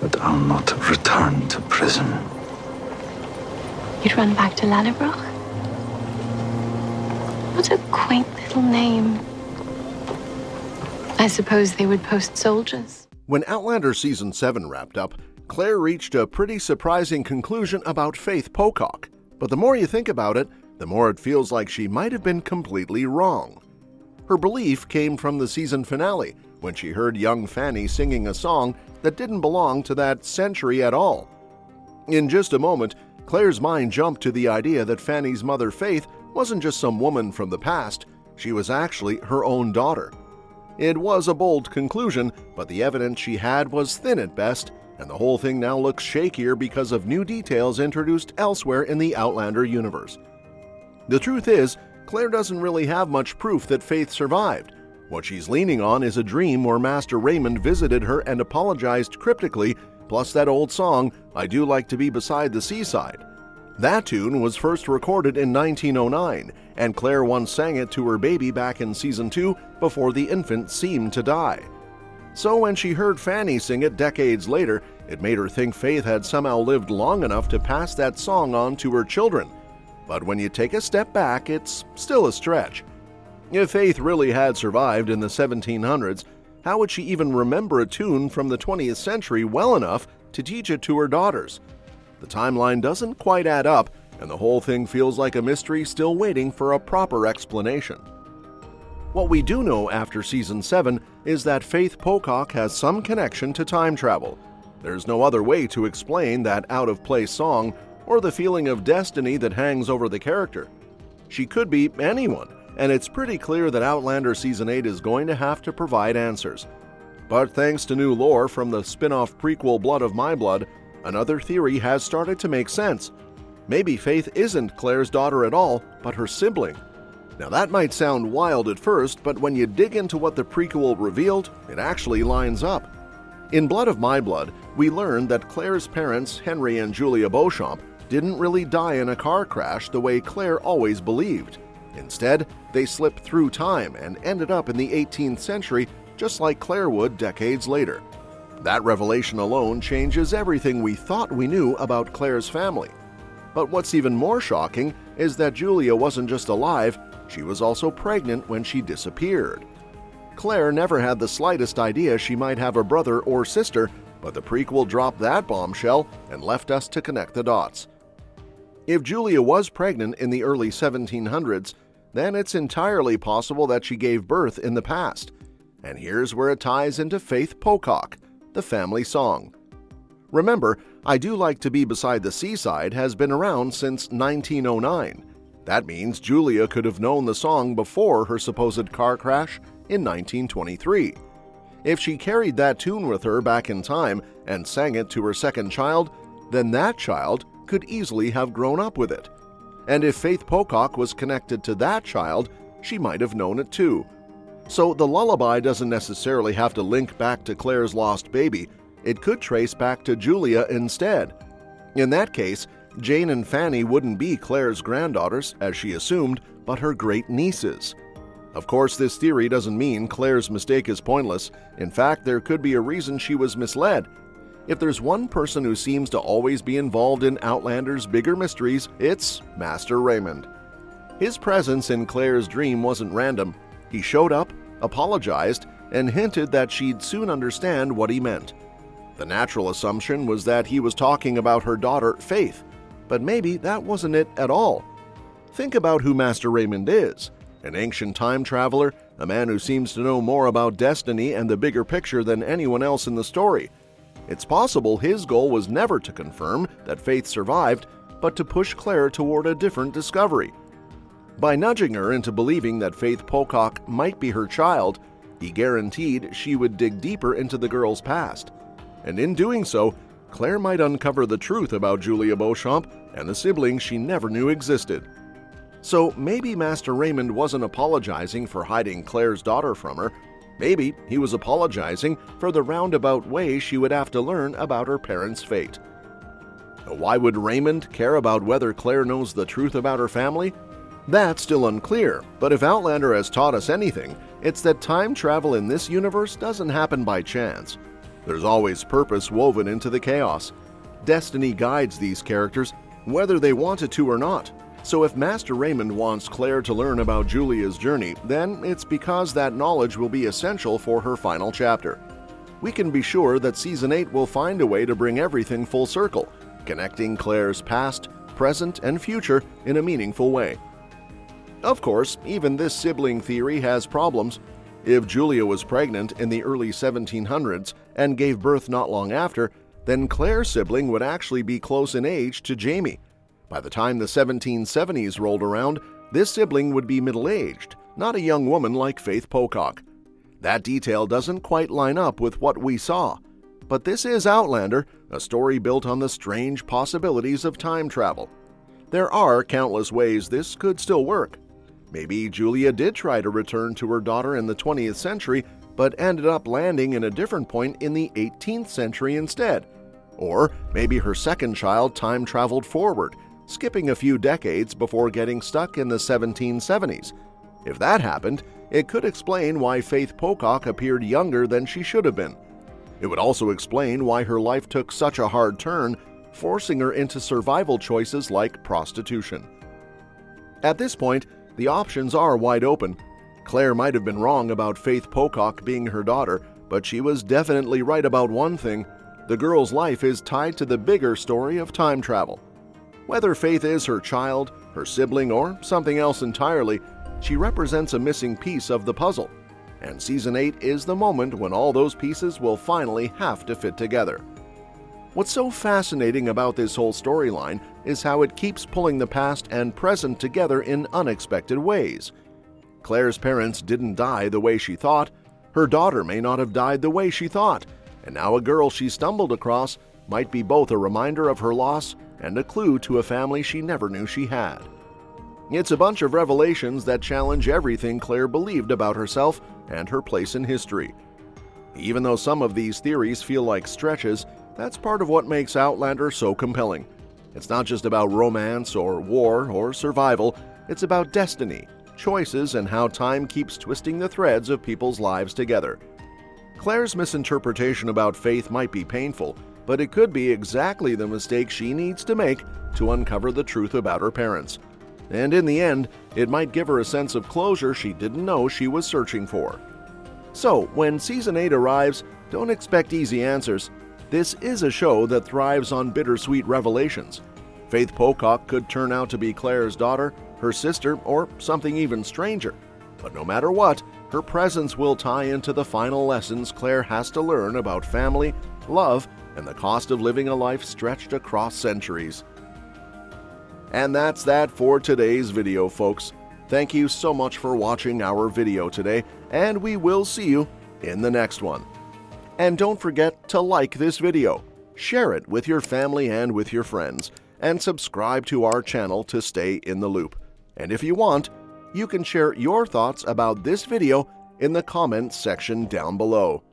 but I'll not return to prison. You'd run back to Lallybroch? What a quaint little name. I suppose they would post soldiers. When Outlander Season 7 wrapped up, Claire reached a pretty surprising conclusion about Faith Pocock. But the more you think about it, the more it feels like she might have been completely wrong. Her belief came from the season finale, when she heard young Fanny singing a song that didn't belong to that century at all. In just a moment, Claire's mind jumped to the idea that Fanny's mother Faith wasn't just some woman from the past, she was actually her own daughter. It was a bold conclusion, but the evidence she had was thin at best, and the whole thing now looks shakier because of new details introduced elsewhere in the Outlander universe. The truth is, Claire doesn't really have much proof that Faith survived. What she's leaning on is a dream where Master Raymond visited her and apologized cryptically, plus that old song, I Do Like to Be Beside the Seaside. That tune was first recorded in 1909, and Claire once sang it to her baby back in Season 2 before the infant seemed to die. So when she heard Fanny sing it decades later, it made her think Faith had somehow lived long enough to pass that song on to her children. But when you take a step back, it's still a stretch. If Faith really had survived in the 1700s, how would she even remember a tune from the 20th century well enough to teach it to her daughters? The timeline doesn't quite add up, and the whole thing feels like a mystery still waiting for a proper explanation. What we do know after Season 7 is that Faith Pocock has some connection to time travel. There's no other way to explain that out-of-place song or the feeling of destiny that hangs over the character. She could be anyone, and it's pretty clear that Outlander Season 8 is going to have to provide answers. But thanks to new lore from the spin-off prequel Blood of My Blood, another theory has started to make sense. Maybe Faith isn't Claire's daughter at all, but her sibling. Now that might sound wild at first, but when you dig into what the prequel revealed, it actually lines up. In Blood of My Blood, we learned that Claire's parents, Henry and Julia Beauchamp, didn't really die in a car crash the way Claire always believed. Instead, they slipped through time and ended up in the 18th century just like Claire would decades later. That revelation alone changes everything we thought we knew about Claire's family. But what's even more shocking is that Julia wasn't just alive, she was also pregnant when she disappeared. Claire never had the slightest idea she might have a brother or sister, but the prequel dropped that bombshell and left us to connect the dots. If Julia was pregnant in the early 1700s, then it's entirely possible that she gave birth in the past. And here's where it ties into Faith Pocock, the family song. Remember, I Do Like to Be Beside the Seaside has been around since 1909. That means Julia could have known the song before her supposed car crash in 1923. If she carried that tune with her back in time and sang it to her second child, then that child could easily have grown up with it. And if Faith Pocock was connected to that child, she might have known it too. So the lullaby doesn't necessarily have to link back to Claire's lost baby, it could trace back to Julia instead. In that case, Jane and Fanny wouldn't be Claire's granddaughters, as she assumed, but her great-nieces. Of course, this theory doesn't mean Claire's mistake is pointless. In fact, there could be a reason she was misled. If there's one person who seems to always be involved in Outlander's bigger mysteries, it's Master Raymond. His presence in Claire's dream wasn't random. He showed up, apologized, and hinted that she'd soon understand what he meant. The natural assumption was that he was talking about her daughter, Faith, but maybe that wasn't it at all. Think about who Master Raymond is. An ancient time traveler, a man who seems to know more about destiny and the bigger picture than anyone else in the story. It's possible his goal was never to confirm that Faith survived, but to push Claire toward a different discovery. By nudging her into believing that Faith Pocock might be her child, he guaranteed she would dig deeper into the girl's past. And in doing so, Claire might uncover the truth about Julia Beauchamp and the siblings she never knew existed. So maybe Master Raymond wasn't apologizing for hiding Claire's daughter from her. Maybe he was apologizing for the roundabout way she would have to learn about her parents' fate. Why would Raymond care about whether Claire knows the truth about her family? That's still unclear, but if Outlander has taught us anything, it's that time travel in this universe doesn't happen by chance. There's always purpose woven into the chaos. Destiny guides these characters, whether they want it to or not. So if Master Raymond wants Claire to learn about Julia's journey, then it's because that knowledge will be essential for her final chapter. We can be sure that Season 8 will find a way to bring everything full circle, connecting Claire's past, present, and future in a meaningful way. Of course, even this sibling theory has problems. If Julia was pregnant in the early 1700s and gave birth not long after, then Claire's sibling would actually be close in age to Jamie. By the time the 1770s rolled around, this sibling would be middle-aged, not a young woman like Faith Pocock. That detail doesn't quite line up with what we saw. But this is Outlander, a story built on the strange possibilities of time travel. There are countless ways this could still work. Maybe Julia did try to return to her daughter in the 20th century, but ended up landing in a different point in the 18th century instead. Or maybe her second child time traveled forward, skipping a few decades before getting stuck in the 1770s. If that happened, it could explain why Faith Pocock appeared younger than she should have been. It would also explain why her life took such a hard turn, forcing her into survival choices like prostitution. At this point, the options are wide open. Claire might have been wrong about Faith Pocock being her daughter, but she was definitely right about one thing: the girl's life is tied to the bigger story of time travel. Whether Faith is her child, her sibling, or something else entirely, she represents a missing piece of the puzzle, and Season 8 is the moment when all those pieces will finally have to fit together. What's so fascinating about this whole storyline is how it keeps pulling the past and present together in unexpected ways. Claire's parents didn't die the way she thought, her daughter may not have died the way she thought, and now a girl she stumbled across might be both a reminder of her loss and a clue to a family she never knew she had. It's a bunch of revelations that challenge everything Claire believed about herself and her place in history. Even though some of these theories feel like stretches, that's part of what makes Outlander so compelling. It's not just about romance or war or survival, it's about destiny, choices, and how time keeps twisting the threads of people's lives together. Claire's misinterpretation about Faith might be painful, but it could be exactly the mistake she needs to make to uncover the truth about her parents. And in the end, it might give her a sense of closure she didn't know she was searching for. So, when Season 8 arrives, don't expect easy answers. This is a show that thrives on bittersweet revelations. Faith Pocock could turn out to be Claire's daughter, her sister, or something even stranger. But no matter what, her presence will tie into the final lessons Claire has to learn about family, love, and the cost of living a life stretched across centuries. And that's that for today's video, folks. Thank you so much for watching our video today, and we will see you in the next one. And don't forget to like this video, share it with your family and with your friends, and subscribe to our channel to stay in the loop. And if you want, you can share your thoughts about this video in the comments section down below.